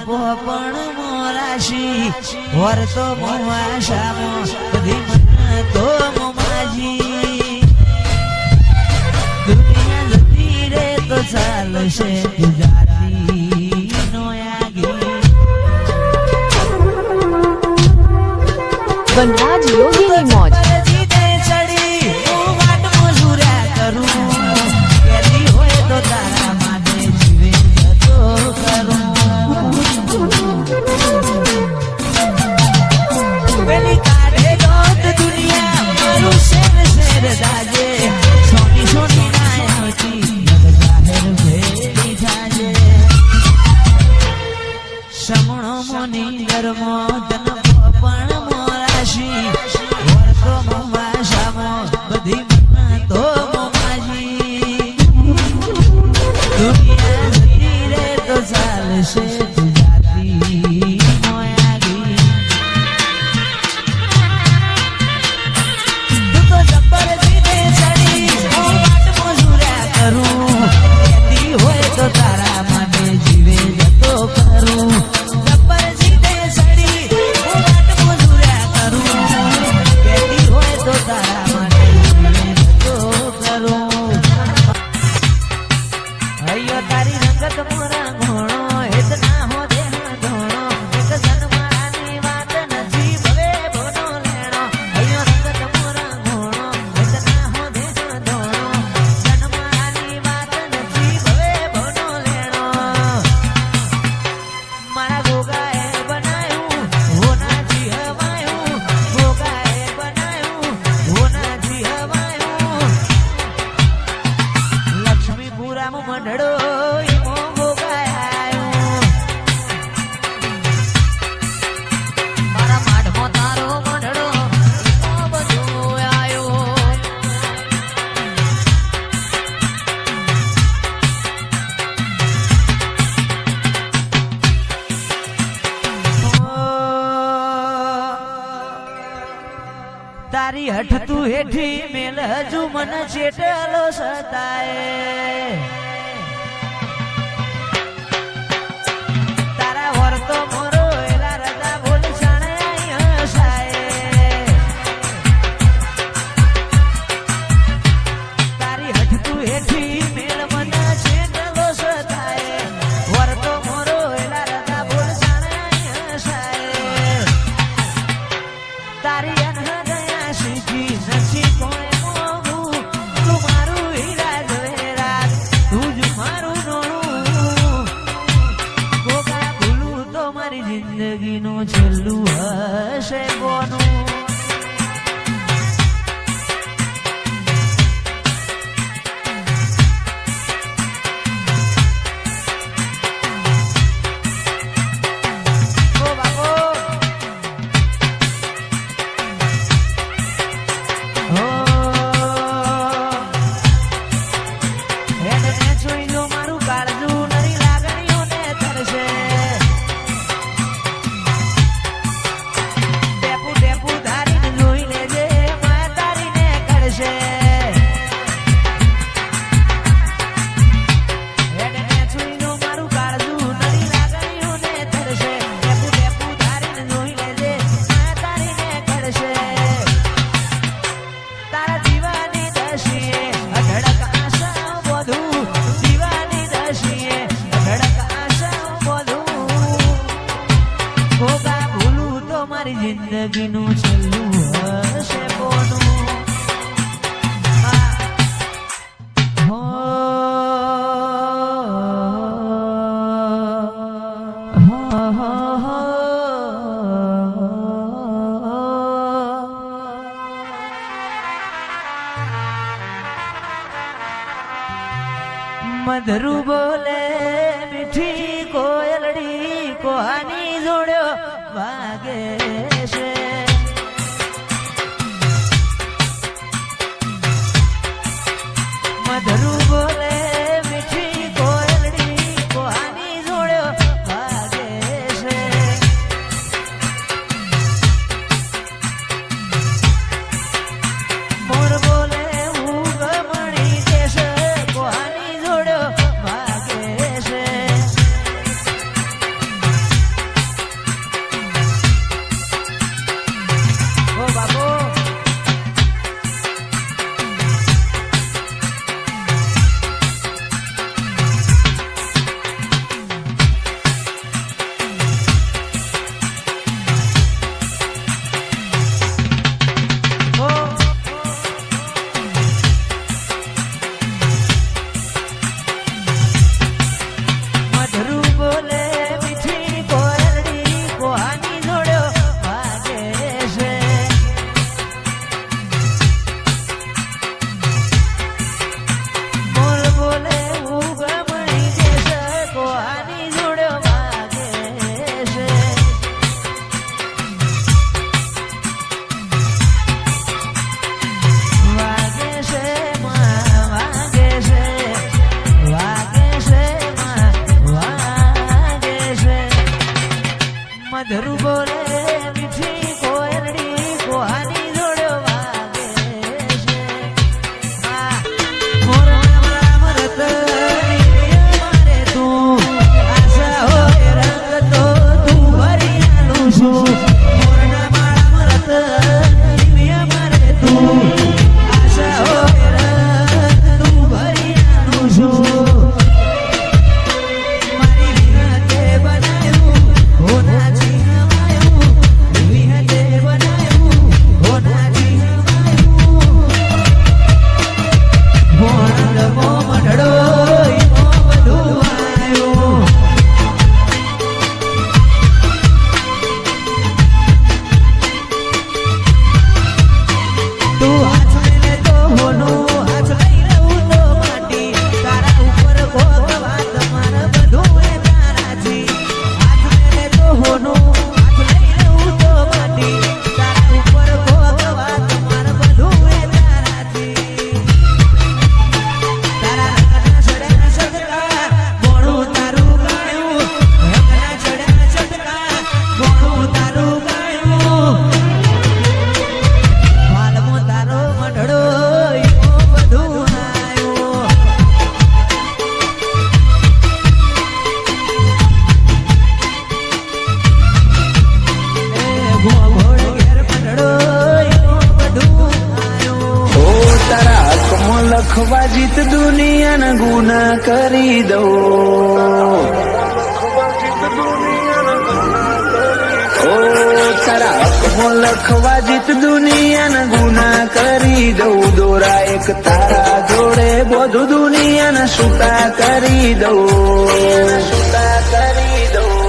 પોપણ મોરાશી વર્તો મોવાશામાં બધી મન તો મોમાજી દુનિયા જતી રે તો ચાલશે ગુજરાતી નો આગી વનરાજ યોગીની મોજ તારી હઠ તું હેઠી મેલ હજુ મન ચેટલો સતાય તારા વર્તો મોરો એલા રજા બોલ સણાય હસાય તારી હઠ તું હેઠી મેલ મન ચેટલો સતાય વર્તો મોરો એલા રજા બોલ સણાય હસાય તારી નથી કોઈ મોગું તું મારું હીરા જવેરાત તું જ મારું નોણું ગોગા ભૂલું તો મારી જિંદગીનું છેલ્લું હશે કોનું જિંદગીનું છેલ્લું હશે કોનું મધરું બોલે મીઠી કોયલડી કોહાની જોડ્યો વાગે છે મધરું બોલે મીઠી કોયલડી કોહાની જોડ્યો વાગે છે મોર બોલે ઉગમણી કેશ કોહાની જોડ્યો વાગે છે મધુર બોલે મીઠી કોયરડી કોહાની જોડે વાગે છે મોરના મરત મારે તું આશા હોય રંગ તો તું ભરી આલું છું મોરના મરત મારે તું આશા હોય રંગ તું ભરી આલું છું લખવા જીત દુનિયાના ગુના કરી દઉં તારા હકમો લખવા જીત દુનિયાના ગુના કરી દઉં દોરા એક તારા જોડે બધું દુનિયાના છૂટા કરી દઉં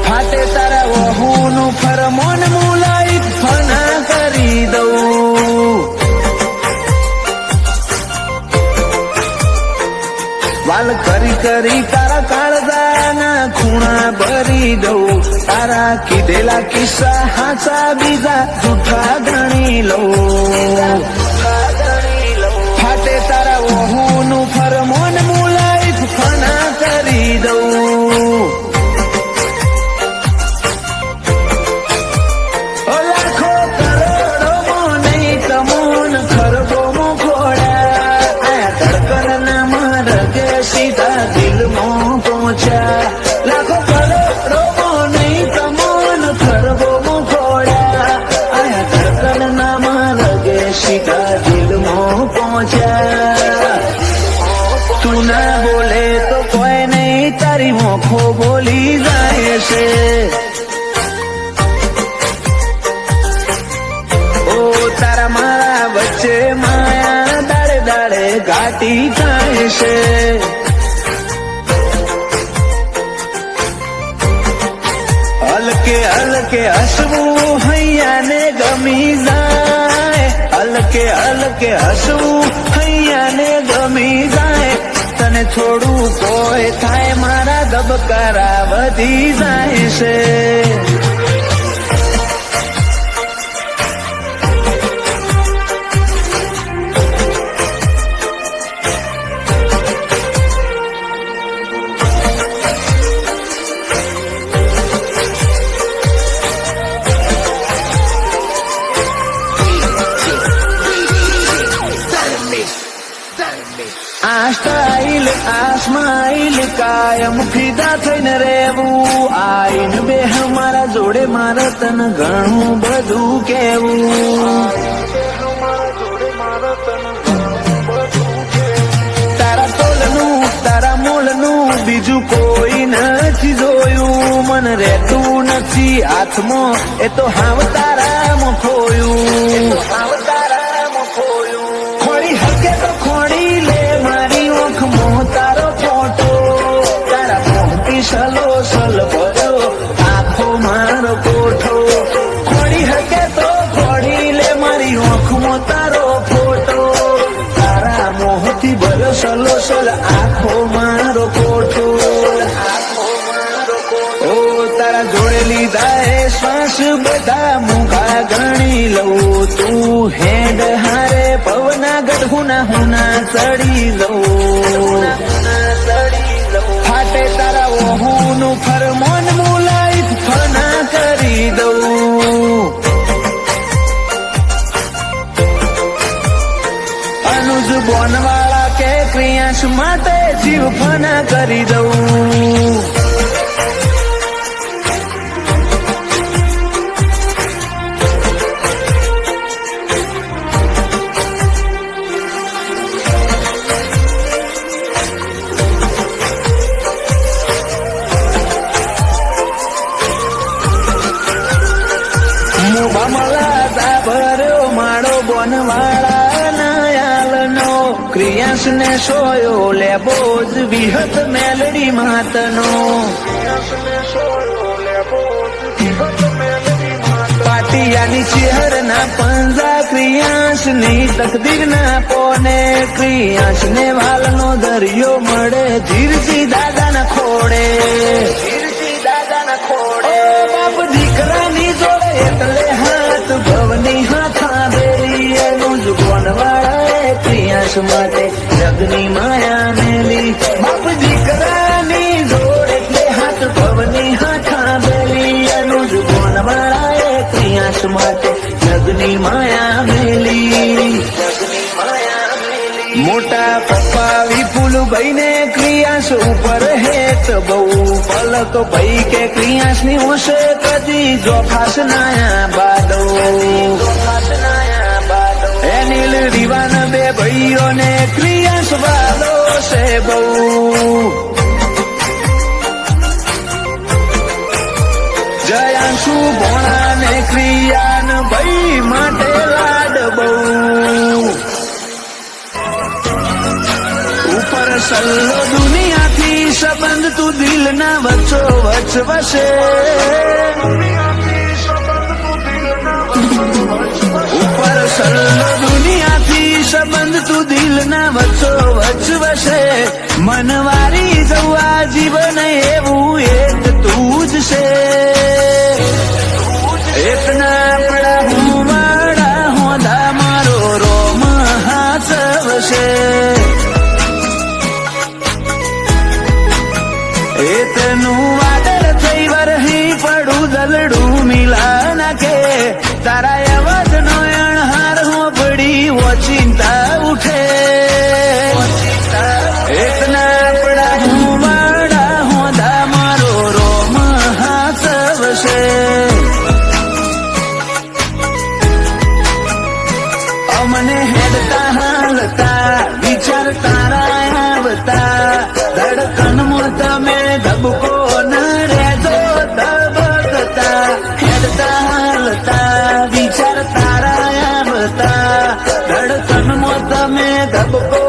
ફાટે તારા વહુનું ફરમોન મુલાઈ ફના કરી દઉં વાલ કરી કરી તારા કાળજાના ખૂણા ભરી દઉં તારા કીધેલા કિસ્સા હાચા બીજા જૂઠા ગણી લઉં ફાટે તારા વહુનું ફરમોન મુલાઈ ફના કરી દઉં લાખો કરોડો નહીં તમોન ખરબો ખોડા આ ધડકનના માર્ગે સીધા દિલમાં પહોંચ્યા લાખો કરોડો નહીં તમોન ખરબો ખોડા આ ધડકનના માર્ગે સીધા દિલમાં પહોંચ્યા તું ના બોલે તો કોઈ નહીં તારી મોખો બોલી જાય છે તારા મારા વચ્ચે માયા દાડે દાડે ઘાટી થાય છે હલકે હલકે હસવું હૈયાને ગમી જાય હલકે હલકે હસવું હૈયાને ગમી જાય તને થોડું કોઈ થાય મારા ધબકારા વધી જાય છે આ સ્ટાઈલ આ સ્માઈલ કાયમ ફિદા થઈને રહેવું આઈને બે મારા જોડે મારે તને ઘણું બધું કેવું તારા તોલનું તારા મોલનું બીજું કોઈ નથી જોયું મને રહેતું નથી હાથમાં એ તો હાવ તારામાં ખોયું ખોડી હકે તો ખોડી લે મારી ઓખમાં તારો ફોટો તારા મોટી સલો સલ ભર્યો આખો મારો કોઠો ખોડી હકે તો ખોડી લે મારી ઓખમાં તારો ફોટો તારા મોહથી ભર્યો સલો સલ આખો મારો કોઠો ઓ તારા જોડે લીધા એ શ્વાસ બધા મુખા ગણી લઉં તું હેડ હારે પવના ગઢુના હુના ચડી લઉં ફાટે તારા વહુનું ફરમોન મુલાઈ ફના કરી દઉં ક્રિયાશ માટે જીવ ફના કરી દઉં. ક્રિયાશ ને સોયો લેબો જ વિહત મેલડી માતનો. પાટિયાની ચેહર ના પંજા ક્રિયાશ ની તકદીર ના પોને. ક્રિયાશ ને વાલ નો દરિયો મળે ધીરજી દાદા ના ખોડે. બાપ દીકરાની જોડે એટલે હાથ ભવની હાથા બેરી. એનું જ ગોનવાળા ક્રિયાશ માટે જગની માયા મેલી. બાપ દીકરાની જોડે એટલે હાથ ભવની હાથા બેરી. એનું જ ગોનવાળા ક્રિયાશ માટે જગની માયા મેલી. મોટા પપ્પા વિપુલભાઈ ને ક્રિયાશ ઉપર હેત બહુ. પલક ભાઈ કે ક્રિયાશ ની હોશે કદી જોખાશ નાયા બાદો. એનિલ રીવાન બે ભાઈઓ ને ક્રિયાશ વાલો છે બહુ. જયાંશુ ભોણા ને ક્રિયાન ભાઈ માટે લાડ બહુ. ઉપર સલ્લો દુનિયાથી સંબંધ તું દિલ ના વચ્ચો વચ વસે. ઉપર સલ્લો દુનિયાથી સંબંધ તું દિલ ના વચ્ચો વચ વસે. મનવારી જવા જીવન એવું એક તું જ છે. એક ના પડા હું વાળા હોદા મારો રોમ હાચવશે. એતનું વાદળ થઈ વરહી પડું દલડું મિલા નાખે. તારા અવાજ નો અણહાર હોપડી ઓચિંતા ઉઠે. એતના પડા હું વાળા હોદા મારો રોમ હાચવશે. અમને હેડતા હાલતા વિચાર તારા આવતા. ધડકન માં તમે ધબકો ન રેજો ધબકતા. હેડતા હાલતા વિચાર તારા આવતા. ધડકન માં તમે ધબકો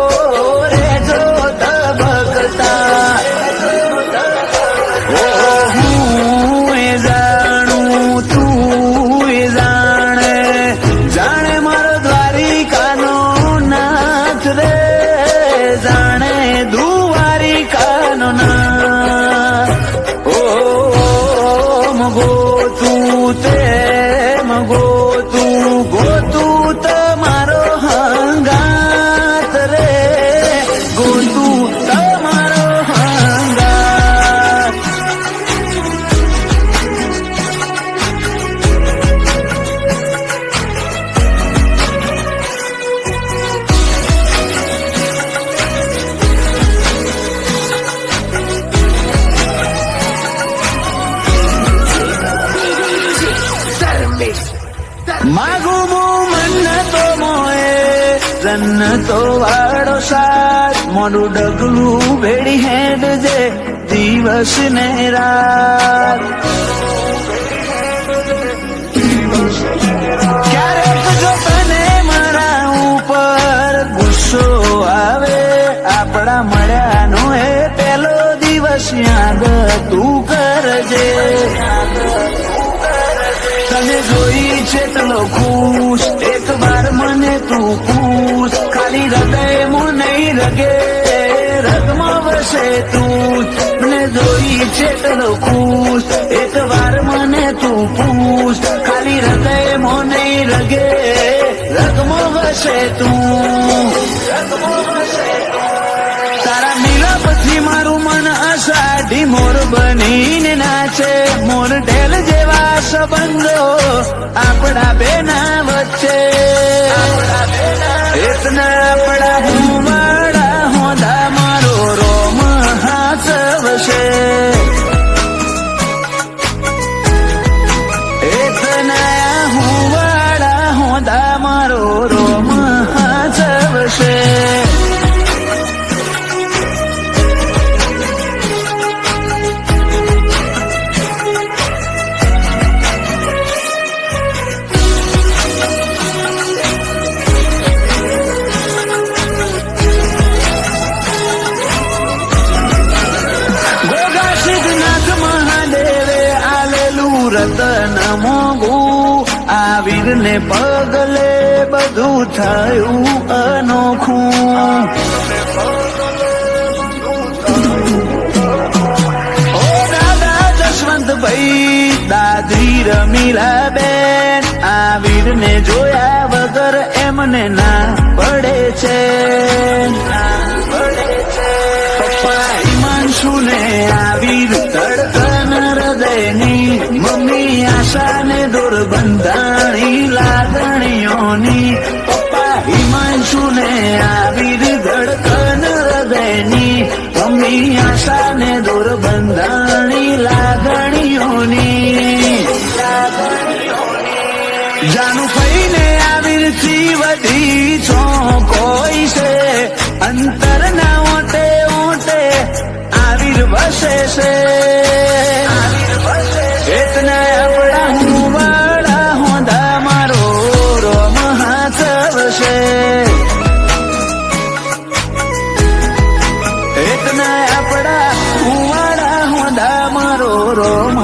રેજો ધબકતા. હું એ જાણું તું એ જાણે. જાણે મારો દ્વારિકાનો નાથ રે. જાણે દ્વારિકાનો નાથ. ઓ ગોતું તે ગોતું તમારો હંગાત રે. ગોતું તમારો હંગાત. માગું મન્નતો મોએ જન્નતો વાળો સાથ. મોડું ડગલું ભેડી હેડ જે દિવસ ને રાત. ક્યારેક જો તને મારા ઉપર ગુસ્સો આવે. આપણા મળ્યાનો એ પેલો દિવસ યાદ તું કરજે. તને જોઈ છે તલો ખુશ એક વાર મને તું પૂછ. ખાલી હૃદયમાં નહીં રગે રગમાં વસે તું. મને જોઈ છે તલો ખુશ એક વાર મને તું પૂછ. ખાલી હૃદયમાં નહીં રગે રગમાં વસે તું. તારા મિલાપથી મારું મન અષાઢી મોર બનીને નાચે. મોર ઢેલ જેવા સંબંધો આપણા બેના વચ્ચે. એતના પડા હું વાળા હોદા વીરને પગલે બધું થયું અનોખું. ઓ દાદા જશવંતભાઈ, દાદી રમીલાબેન, આ વીરને જોયા વગર એમને ના પડે છે. પપ્પા હિમાંશુને આ વીર ધડકન હૃદયની, મમ્મી આશાને દૂર બંધાણી લાગણીઓની. પપ્પા હિમાંશુને આ વીર ધડકન હૃદયની, મમ્મી આશાને દૂર બંધાણી લાગણીઓની. જાનું ફઈને આ વીરથી વધી છો કોઈ છે, અંતરના ઓટે ઓટે આ વીર વસે છે. એટલા આપણા હું વાળા હોંદા મારો રોમ હાથ વસે. એટલા આપણા હું વાળા હોંદા મારો રોમ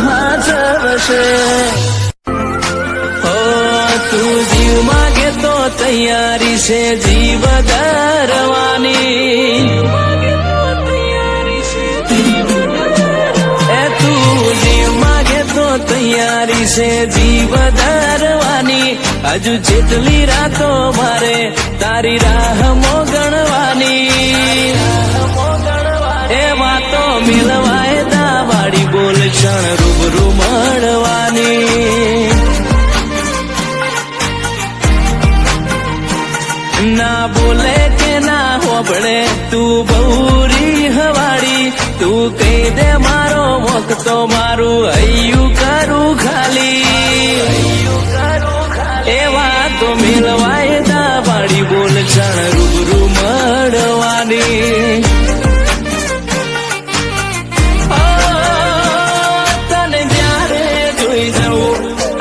હાથ વસે. તું જીવ માગે તો તૈયારી છે જીવ ધરવાની. એ તું જીવ માગે તો તૈયારી છે જીવ ધરવાની. હજુ જેટલી રાતો મારે તારી રાહ મોગણવાની. એ વાતો મિલવાય દાવાડી બોલ ક્ષણ રૂબરૂ મળવાની. ના બોલે કે ના હોબળે તું બહુરી હવાડી. તું કહી દે મારો વખતો મારું હૈયું કરું ખાલી. એવા તો મેલવાય દાવાડી બોલ ક્ષણ રૂબરૂ મળવાની. તને જ્યારે જોઈ જાઉં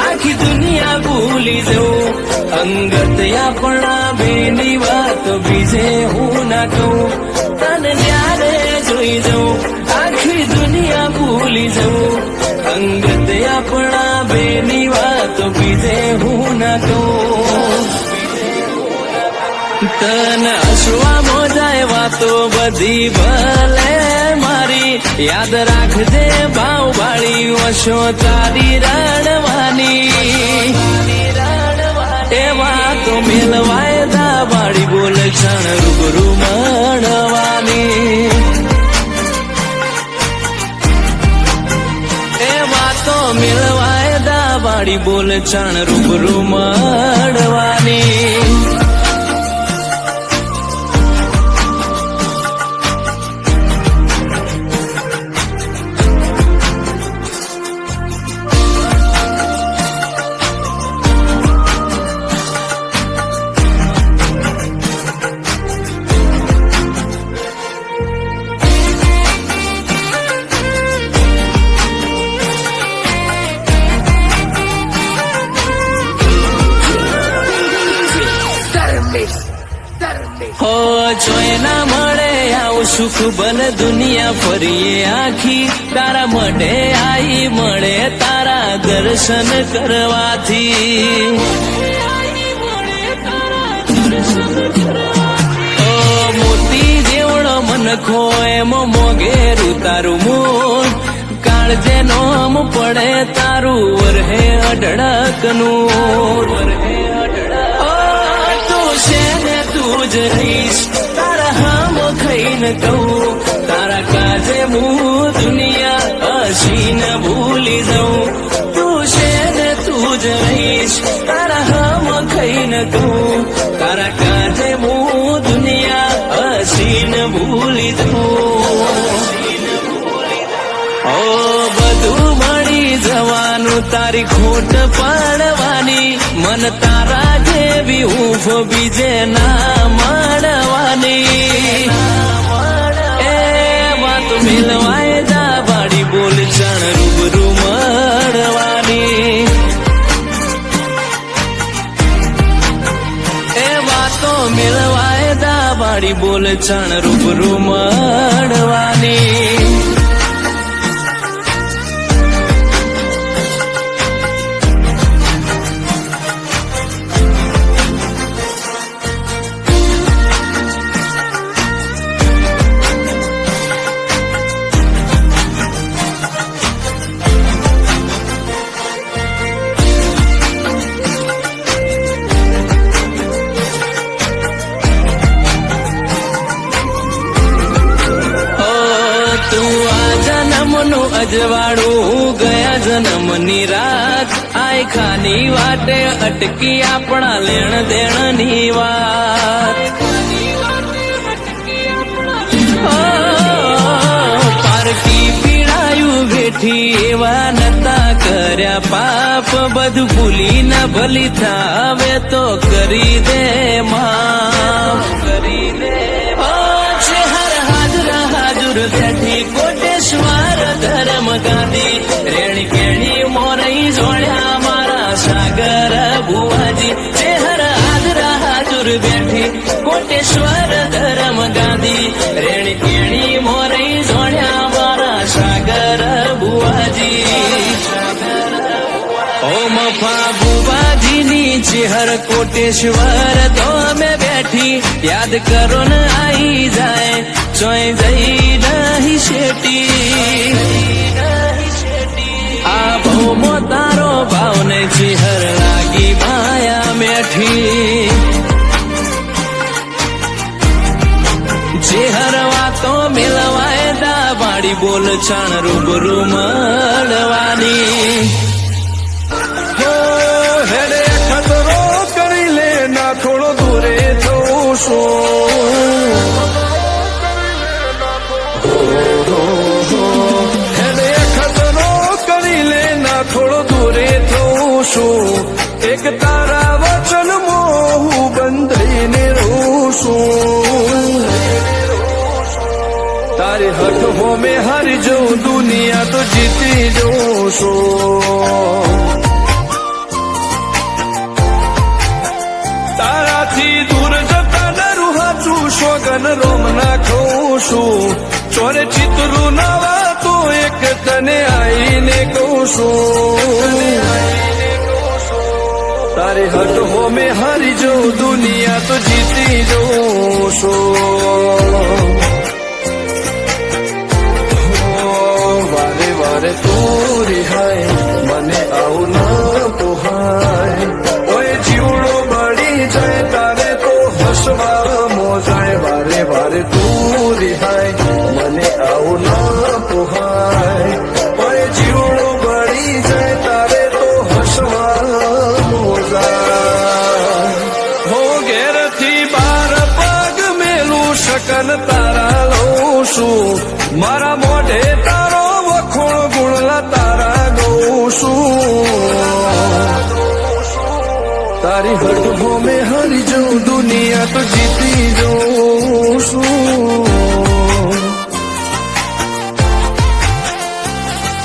આખી દુનિયા ભૂલી જાઉં. અંગત આપણા બેની વાત બીજે હું ના કહું. તને જ્યારે જોઈ જાઉં આખી દુનિયા ભૂલી જાઉં. અંગત આપણા બેની વાત બીજે હું ના કહું. તને હસવા મોજાય વાતો બધી ભલે મારી. યાદ રાખજે ભાવ બાળી વશો તારી રણવાની. એવા તો મેલવાય દાવાડી બોલ ક્ષણ રૂબરૂ મળવાની. એવા તો મેલવાય દાવાડી બોલ ક્ષણ રૂબરૂ મળવાની. હો જોઈ ના મળે આવું સુખ ભલે દુનિયા ફરીએ આખી. તારા મઢે આઈ મળે તારા દર્શન કરવાથી. ઓ મોતી જેવડો મનખો એમ મોગેરું તારું મૂળ. કાળજે નોમ પડે તારું વરહે અઢળકનું. તું છે ને તું જ રહીશ તારા હામ ખાઈને કહું. તારા કાજે હું દુનિયા હસીને ભૂલી જાઉં. તું છે ને તું જ રહીશ તારા હામ ખાઈને કહું. તારા કાજે હું દુનિયા હસીને ભૂલી જાઉં. ઓ બધું મળી જવાનું તારી ખોટ પડવાની. મન તારા જેવી ઊંફ બીજે ના મળવાની. એ વાત મિલવાય દાવાડી બોલ ક્ષણ રૂબરૂ મળવાની. એ વાતો મિલવાય દાવાડી બોલ ક્ષણ રૂબરૂ મળવાની. અજવાળું ગયા જન્મની રાત આય ખાની વાટે અટકી આપણા લેણ દેણની વાત પારકી પીડાયું વેઠી એવા નતા કર્યા પાપ બધું ભૂલી ના ભલી થાવે તો કરી દે માફ કરી દે છે હર હાજરા હાજુર બેઠી કોટેશ્વર ધર્મ ગાંધી રેણી કેણી મોરઈ જોડ્યા મારા સાગર ભુવાજી છે હર હાજરા હાજુર બેઠી કોટેશ્વર ધર્મ ગાંધી રેણી કેણી મોરઈ જોડ્યા મારા સાગર ભુવાજી ઓમ ફાબુબાજીની ચેહર કોટેશ્વર તો અમે બેઠી યાદ કરો ને આઈ જાય ચોય જઈ નહીં શેટી આ ભૌમો તારો ભાવ ને ચેહર લાગી માયા મેઠી ચેહર વાતો મેલવાય દા વાડી બોલ છાણ રૂબરૂ મળવાની હેડે ખતરો કરી લે ના થોડો દૂરે થવું શું હેડે ખતરો કરી લે ના થોડો દૂરે થવું શું એક તારા વચન મોહું બંધાઈને રહું છું તારી હઠ હોમે હારી જવું દુનિયા તો જીતી જવું છું તારાથી દૂર જતા ડરું હાચું સોગન રોમ નાખું છું ચોરે ચિતરું નવા તો એક તને આઈને કહું છું તારી હટ હોમે હારી જવું દુનિયા તો જીતી જવું છું વારે વારે તું રિહાય મને આવું ના પોહાય ઓય જીવડો બળી જાય તારે તો હસવા મોજાય વારે વારે તું રિહાય મને આવું ના પોહાય ઓય જીવડો બળી જાય તારે તો હસવા મોજાય હો ઘેરથી બાર પગ મેલું શકન તારા લઉં છું મારા મોઢે તારો વખોણ ગુણલા તારા ગઉં છું તારી હટ હોમે હારી જવું દુનિયા તો જીતી જવું છું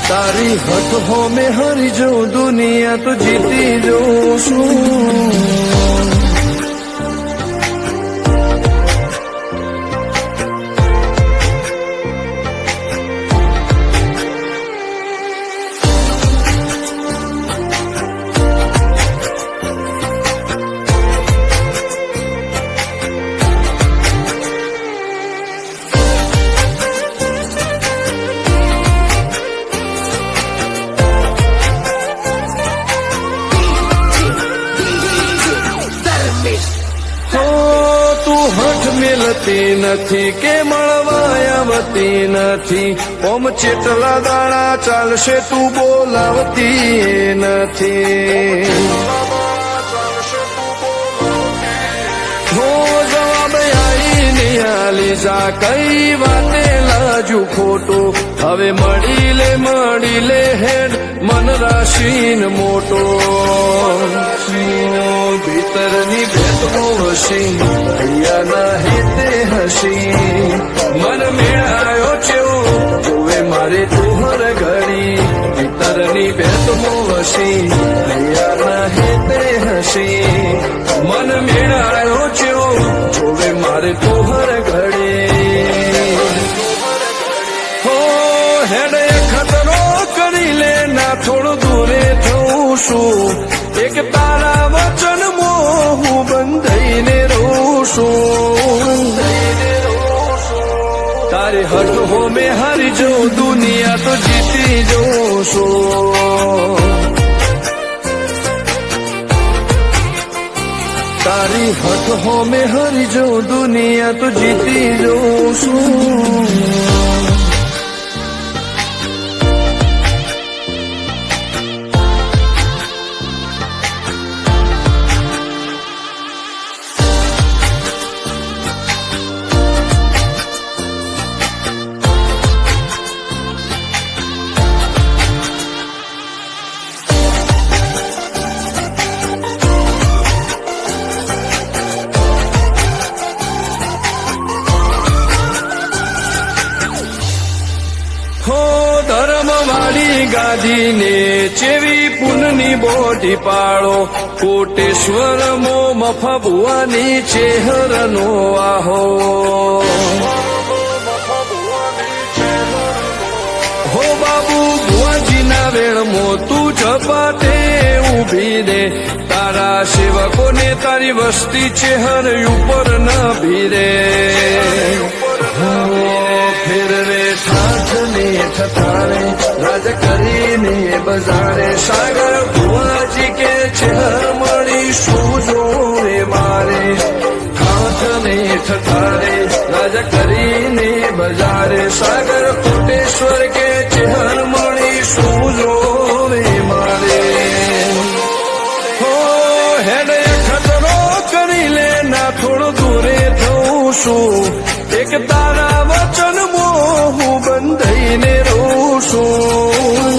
તારી હટ હોમે હારી જવું દુનિયા તો જીતી જવું છું મેલતી નથી કે મળવા આવતી નથી ઓમ ચેટલા દાડા ચાલશે તું બોલાવતી નથી હો જવાબ આઈને આલી જા કઈ વાતે લાજુ ખોટો હવે મળી લે હેડ મન રાશીન મોટો ભીતરની ભેદો હસી હૈયાના હેતે હસી મન મેળાયો ચેવો જોવે મારે તુહર ઘડી ભીતરની ભેદો હસી હૈયાના હેતે હસી મન મેળાયો ચેવો જોવે મારે તુહર ઘડી હો હેડે ખતરો કરી લે ના થોડું દૂરે થવું છું એક તારા વચન મોહું બંધાઈને રહું છું તારી હટ હોમે હારી જવું દુનિયા તો જીતી જવું છું તારી હટ હોમે હારી જવું દુનિયા તો જીતી જવું છું બાંધીને ચેવી પૂનની બોટી પાળો કોટેશ્વર મો મફા ભુવાની ચેહરનો આહો હો બાબુ ભુવાજીના વેણમો તું ઝપાટે ઊભી દે તારા સેવકોને તારી વસ્તી ચેહર ઉપર ન ભીરે ફેરવે ઠાઠને ઠઠાણે રાજ કરીને બજારે સાગર ભુવાજી કે ચેહર મળી શું જોવે મારે ઠાઠને ઠઠાણે રાજ કરીને બજારે સાગર કોટેશ્વર કે ચેહર મળી શું જોવે મારે હો હેડે ખતરો કરી લે ના થોડો દૂરે થઉં છું એક તારા વચન હું બંધાઈને રહું છું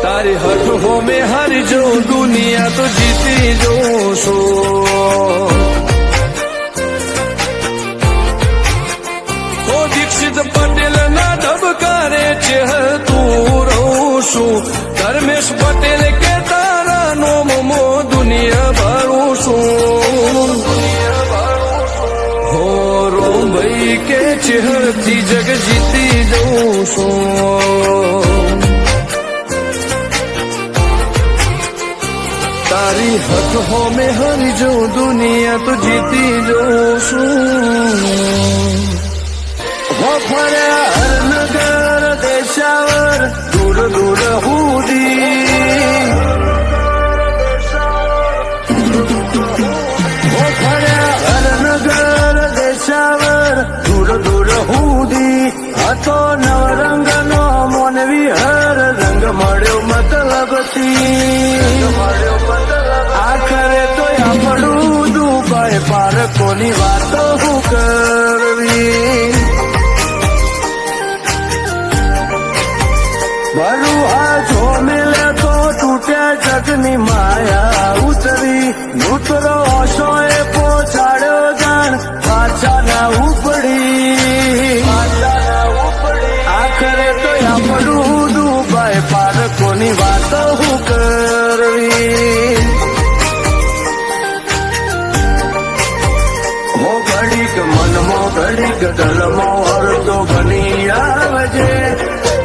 તારી હઠ હોમે હારી જઉં દુનિયા તો જીતી જઉં છું ઓ દીક્ષિત પટેલ ના ધબકારે ચેહર તું રહું છું ધર્મેશ પટેલ કે તારા નોમ મો દુનિયા ભરું છું હો રોમ ભાઈ કે ચેહરથી જગ જીતી જઉં છું તારી હઠ હોમે હરી જઉં દુનિયા તો જીતી જઉં છું હો ફર્યા હરનગર દેશાવર દૂર દૂર હુદી હો ફર્યા હરનગર દેશાવર દૂર દૂર હુદી હતો નવરંગનો મોનવી હર રંગ મળ્યો મતલબથી આખરે તો આપણું દુબાઈ પારકોની વાતો હું કરવી ભરું આ જો મેલે તો તૂટ્યા જગની માયા ઉતરી નૂતરો ઓશોએ પહોંચાડ્યો જાણ પાછા ના ઉપડી આખરે તો આપણું દુબાઈ પારકોની વાતો હું કરવી હો ઘડીક મનમો ઘડીક દલમો અડધો બની આવજે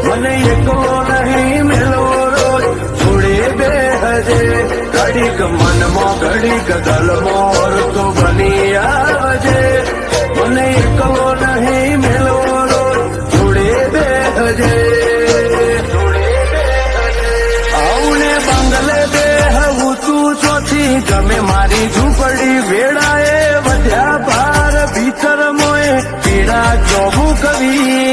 મને એકલો નહીં મેલો રોજ છોડે બેહજે ઘડીક મનમો ઘડીક દલમો અડધો બની આવજે મને એકલો નહીં મેલો રોજ છોડે બેહજે આઉને બંગલે બેહવું તું ચોથી ગમે મારી ઝૂંપડી વેળાએ વધ્યા ભાર ભીતર મોએ પીડા જોવું કવી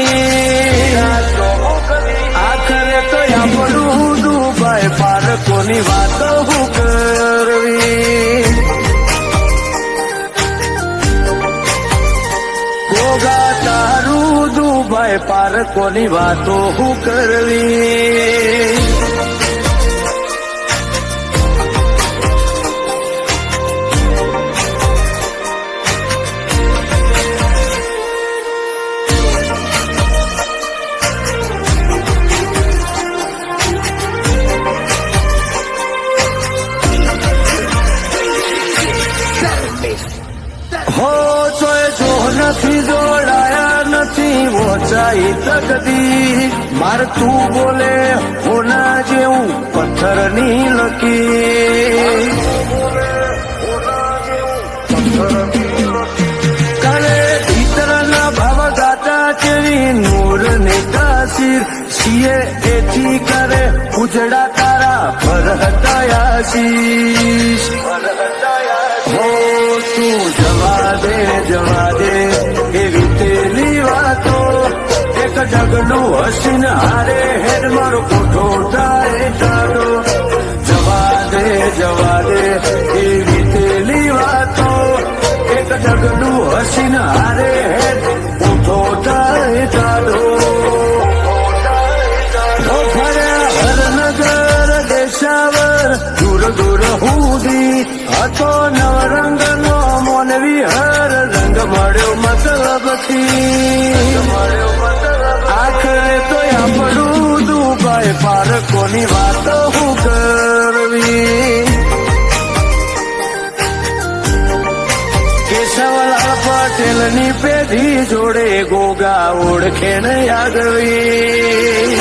આખરે તો આપણું દુબાઈ પારકોની વાતો હું કરવી ગોગા તારું દુબાઈ પારકોની વાતો હું કરવી હો જોય જો નથી જોડાયા નથી ઓછાઈ તકદી માર તું બોલે હોના જેવું પથ્થરની લકી કરે ભીતરના ભાવ ગાતા ચેરી નૂર ને તાસીર છીએ એથી કરે ઉજડા તારા ભરહતા આશીષ હો તું જવા દે એવી તેલી વાતો એક જગનું હસીન હારે હેડ મારો કોઠો થાય જાડો જવા દે એવી તેલી વાતો એક જગનું હસીન હારે હેડ કોઠો થાય જાડો ફર્યા હરનગર દેશાવર દૂર દૂર હુદી હતો નવરંગનો મોનવી હર રંગ મળ્યો મતલબથી આખરે તો આપણું કોની વાતો હું કરવી. કેશવલાલ પટેલની પેઢી જોડે ગોગા ઓળખે ને આગવી.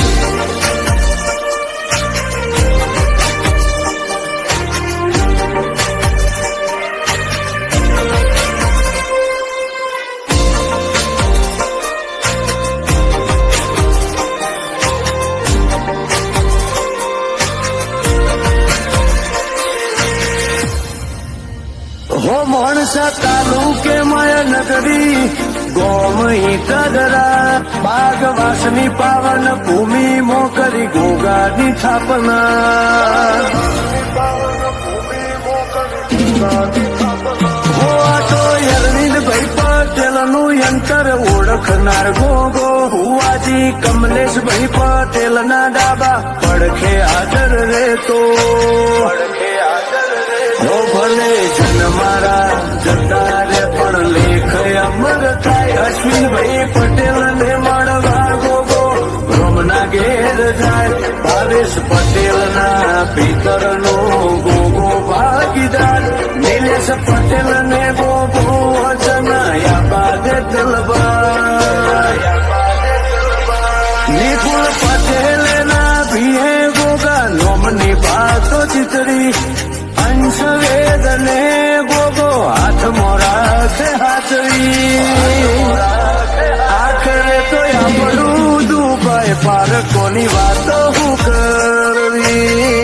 હો માણસા તાલુકે માયા નગરી ગોમઈ કદરા બાગવાસની પાવન ભૂમિ મોકરી ગોગાની સ્થાપના. હો આટો અરવિંદભાઈ પટેલનું યંત્ર ઓળખનાર ગોગો હુવાજી કમલેશભાઈ પટેલના ડાબા પડખે હાજર રહેતો. ભલે જન મારા જતા રે પણ લેખ અમર થાય. અશ્વિનભાઈ પટેલ ને મળવા ગોગો રોમના ઘેર જાય. ભાવેશ પટેલ ના પિતર નો ગોગો ભાગીદાર. નિલેશ પટેલ ને ગોગો વચનાયા બાદ દલબાર. નિપુલ પટેલ ના ભીએ ગોગા નોમની વાતો ચિતરી. અંશ વેદ ને ગોગો હાથમાં રાખે હાથવી. આખરે તો આપણું દુભાઈ પારકોની વાતો હું કરવી.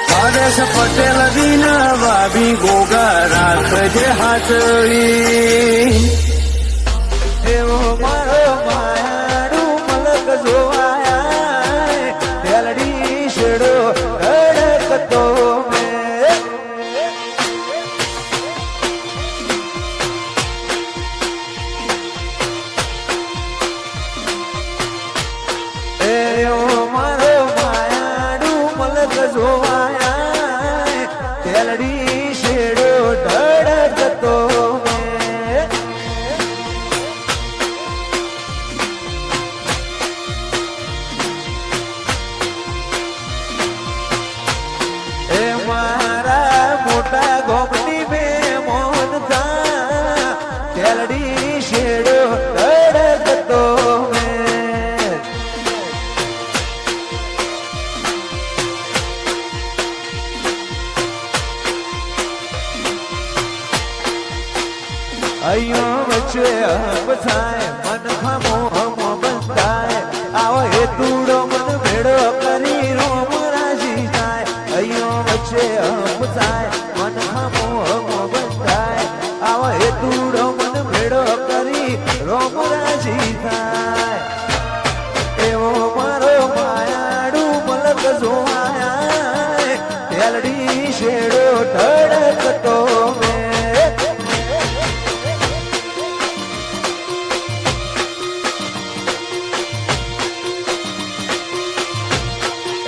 ભાવેશ પટેલ વિના ભાભી ગોગા રાખજે હાથવી. એવો મારો માયાનું મલક જોવાયા તેલડી શેડો અડકતો મેં. એવો મારો માયાનું મલક જોવાયા તેલડી શેડો ઢળકતો મેં. એ મારા મોટા ગોમની મેં મોન થા તેલડી શેડો ધડકતો મેં. અહીંયા વચ્ચે હમ થાય મન ખમો હમો બંધાય. આવો એ તુડો મન ભેડો કરી રોમ રાજી થાય. અહીંયા વચ્ચે હમ થાય મન ખમો હમો બંધાય. આવો એ તુડો મન ભેડો કરી રોમ રાજી થાય. એવો મારો માયાડું મલક જોવાયા તેલડી શેડો ઢળકતો મેં.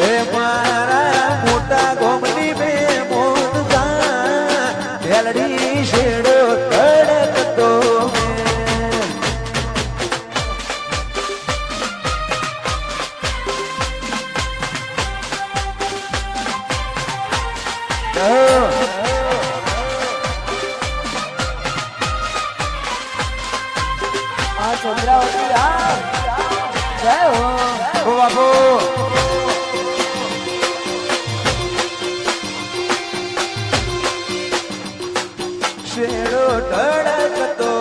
એ મારા મોટા ગોમની બે મોન થા તેલડી શેડો ધડકતો મેં. આ ચંદ્રાવતી જય હો બાપુ. શેડો ઢળકતો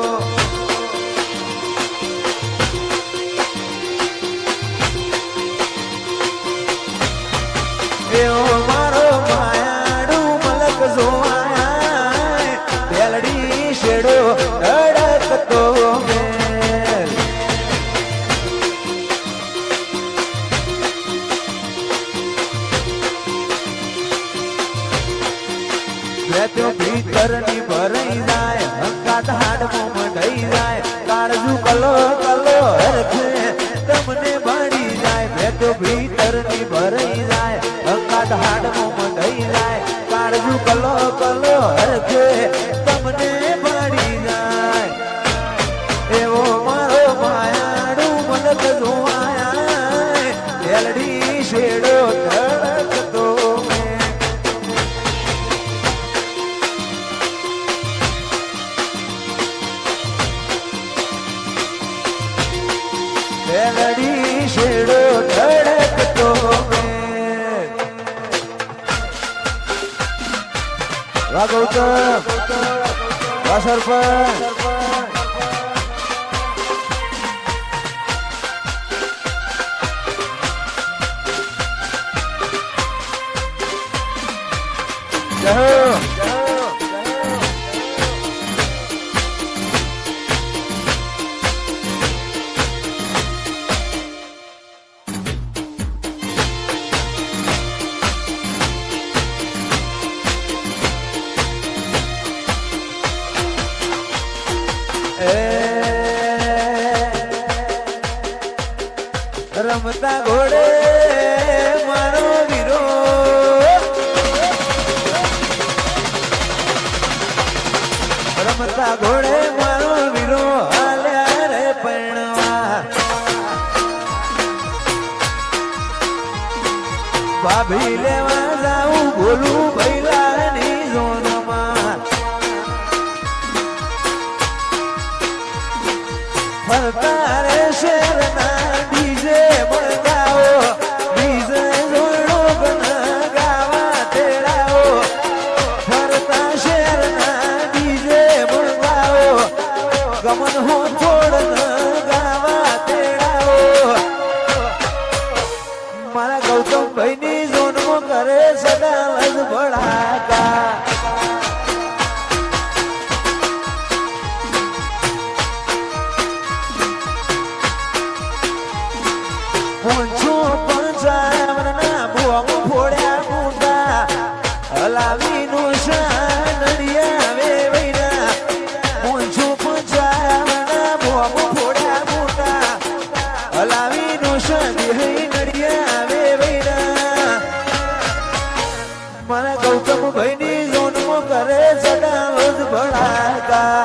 એવો મારો માયાડું મલક જોવાયા તેલડી શેડો ઢળકતો મેં. તો ભીતરની ભરાઈ જાય હંકાત હાડમાં મંડાઈ જાય. કાળજુ કલો કલો હરખે તમને બાળી જાય. મેં તો ભીતરની ભરાઈ જાય હંકાત હાડમાં મંડાઈ જાય. કાળજુ કલો કલો હરખે તમને બાળી જાય. એવો મારો માયાડું મલક મેલડી શેડો ધડકતો મેં મેલડી શેડો ધડકતો મેં વાહ ગૌતમ વાહ સરપંચ રમતા ઘોડે મારો વીરો રમતા ઘોડે મારો વીરો હાલ્યા રે પરણવા ભાભી લેવા જાઉં બોલું ભૈલાની ઝોનમાં ફરતા રે શેરના ડીજે બગાવો ડીજે જોડો બના ગાવા તેડાવો ફરતા શેરના ડીજે બગાવો ગમન હો છોડ ગાવા તેડાવો મારા ગૌતમ ભાઈની ઝોનમાં કરે સદા લજ ભડાકા પૂંછો પંચાવરના ભોગ ફોડ્યા મોટા હલાવીનું શાનડિયા વે વૈરા પૂંછો પંચાવરના ભોગ ફોડ્યા મોટા હલાવીનું શાનડિયા વે વૈરા મારા ગૌતમ ભાઈની ઝોનમાં કરે સદા રોજ ભડાકા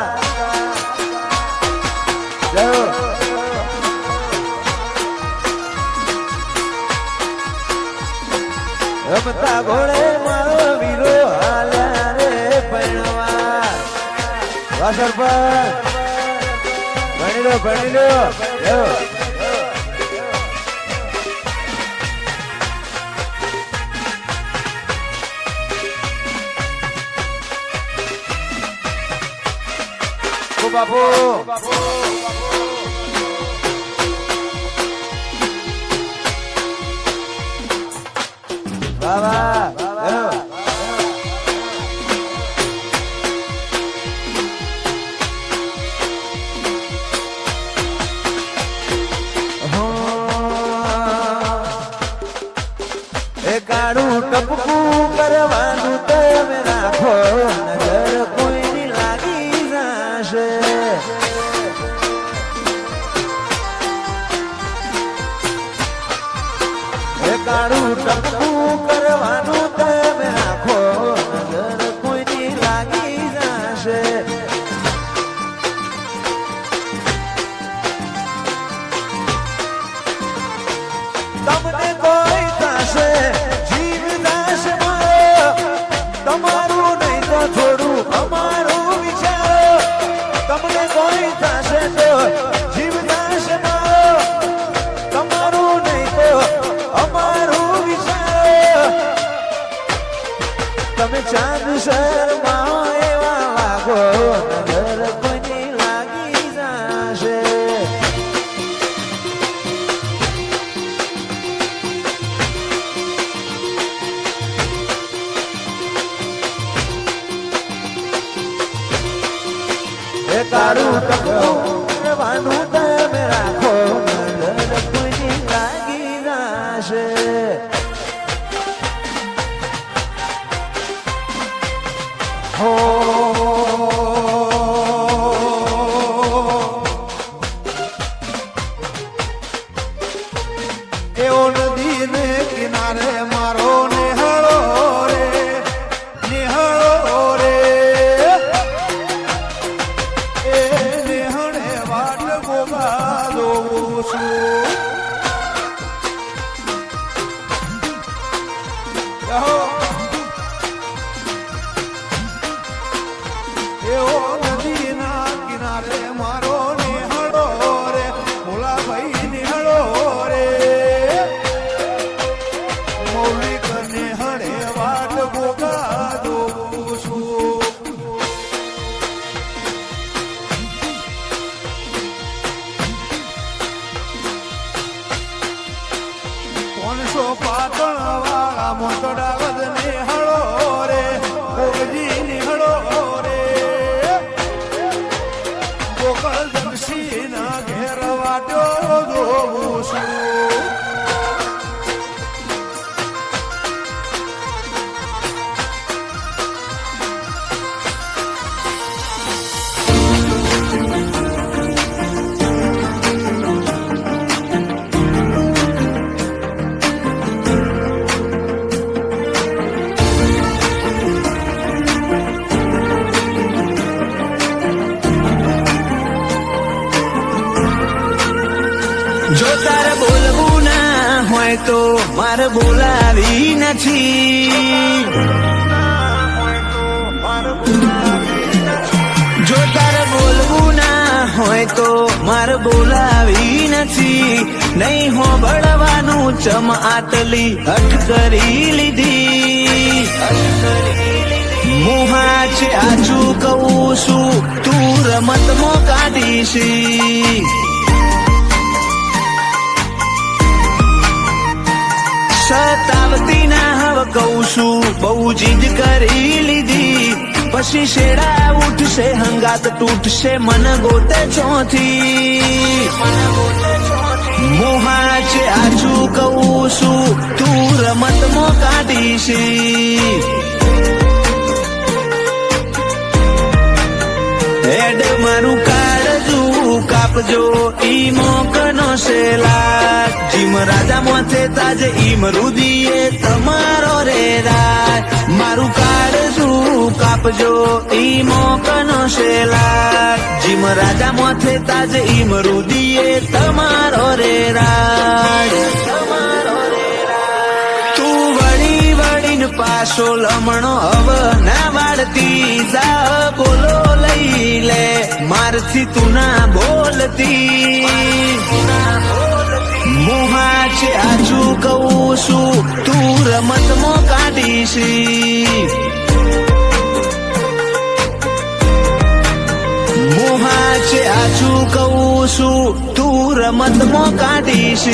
રમતા ઘોડે મારો વીરો હાલ્યા રે પરણવા વાહ સરપંચ ભણી લો બાપુ કાળું ટપકું કરવાનું તમે રાખો નજર કોઈની લાગી જશે કાળું ટપકું કરવાનું તમે રાખો નજર કોઈની લાગી જશે તમને કોઈ થશે જીવ દાસ મારો તમારું નહીં તો થોડું અમારું વિચારો તમને કોઈ થશે તો જીવ દાસ મારો તમારું નહીં તો અમારું વિચારો તમે ચાંદ શર્મા એવા લાગો નજર કોઈની લાગી જશે કાળું ટપકું કરવાનું તમે રાખો નજર કોઈની લાગી જશે હો એવો નદી ને કિનારે મારો નિહાળો રે એ નિહળે વાટ ગોગા જોઉં છું મનસો પાટણ વાળા મોટડા વધને હળો રે ગોગજી નિહળો રે ગોકળ જમશી ના ઘેર વાટ્યો જોવું છું જો તારે બોલવું ના હોય તો મારે બોલાવી નથી જો તારે બોલવું ના હોય તો મારે બોલાવી નથી નહીં હોબળવાનું ચમ આટલી હઠ કરી લીધી મુહા છે આછું કહું છું તું રમતમાં કાઢીશ સતાવતી ના હવે કહું છું બહુ જીદ કરી લીધી પછી શેડા ઉઠશે હંગાત તૂટશે મન ગોતે ચોથી મોહા છે આછું કહું છું તું રમતમાં કાઢીશ હેડ મારું કાળજું કાપજો ઈ મોકનો શેલા જીમ રાજા મોથે તાજે ઈમ રુદીએ તમારો રે રાજ મારું કાળજું કાપજો ઈ મોકનો શેલા જીમ રાજા મોથે તાજે ઈમ રુદીએ તમારો રે રાજ તું વળી વળીને પાછો લમણો હવ ના વાળતી જા બોલો લઈ લે મારથી તું ના બોલતી મોહા છે આછું કહું છું તું રમતમાં કાઢીશ મોહા છે આછું કહું છું તું રમતમાં કાઢીશ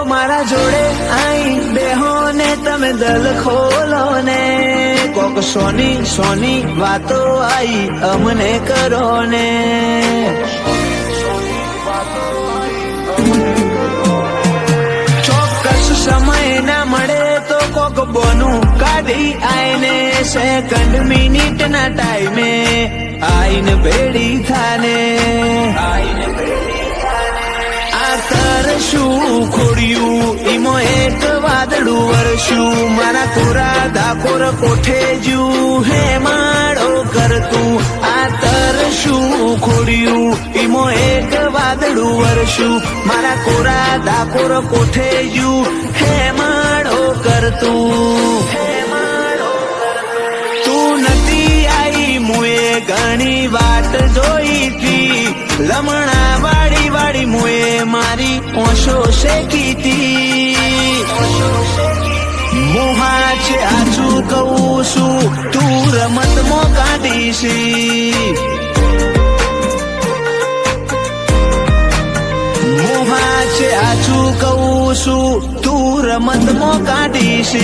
મારા જોડે આઈ બેહો ને તમે દલ ખોલો ને કોક સોની સોની વાતો આઈ અમને કરો ને ચોક્કસ સમય ના મળે તો કોક બોનું કાઢી આઈને સેકન્ડ મિનિટ ના ટાઈમે આઈને ભેડી થાને તરશું ખોડ્યું ઈમો એક વાદળું વરસ્યું મારા કોરા ડાકોર કોઠે જ્યું હે માળો કરતું આ તરશું ખોડ્યું ઈમો એક વાદળું વરસ્યું મારા કોરા ડાકોર કોઠે જ્યું હે માળો કરતું તું નથી આઈ મુએ ઘણી વાટ જોઈતી લમણા વાળી વાળી મુએ મારી ઓશો શેકીતી મોહા છે આછું કહું છું તું રમતમાં કાઢીશ મોહા છે આછું કહું છું તું રમતમાં કાઢીશ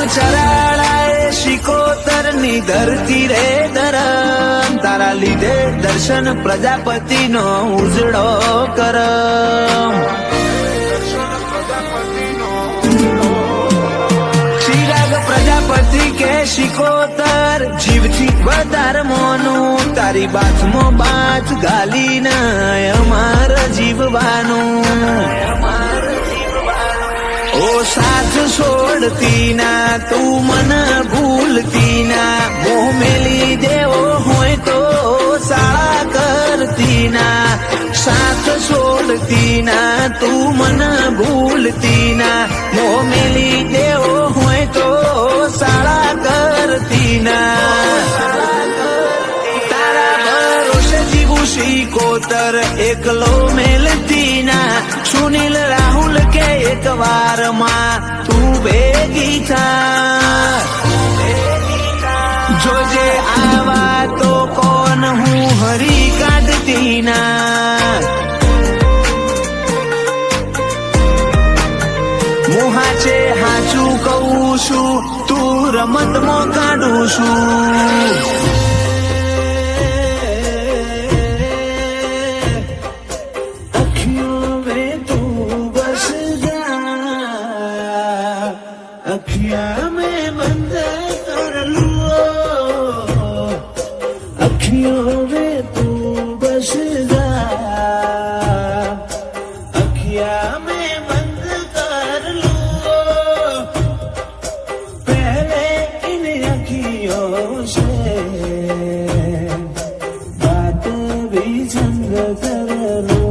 ચરાળાએ શિકોતર ની ધરતી રે ધરમ તારા લીધે દર્શન પ્રજાપતિ નો ઉજળો કરમ ચિરાગ પ્રજાપતિ કે શિકોતર જીવથી વધારે મોનું તારી બાથમાં બાથ ગાલીને અમાર જીવવાનું ઓ સાથ છોડતી ના તું મન ભૂલતી ના મોહ મેલી દેવો હોય તો શાળા કરતી ના સાથ છોડતી ના તું મન ભૂલતી ના મોહ મેલી દેવો હોય તો શાળા કરતી ના તારા ભરોસે જીવું શીકોતર એકલો મેલતી ના સુનિલ રાહુલ કે એક વાર માં તું ભેગી થા જોજે આવા તો કોણ હું હરી કાઢતી ના મોહાચે હાચું કહું છું તું રમતમાં કાઢું છું अखियों में तू बस जा अखियां में बंद कर लो अखियों में तू बस जा अखियां में बंद कर लो पहले इन अखियों से बात भी संग कर लो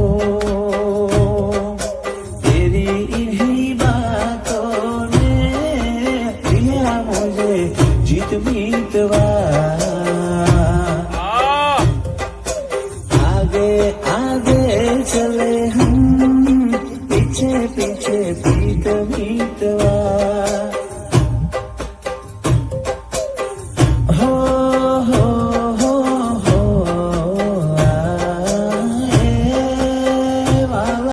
तेरी इन्हीं बातों ने दिया मुझे जीत मीतवा आगे आगे चले हम पीछे पीछे पीत मीतवा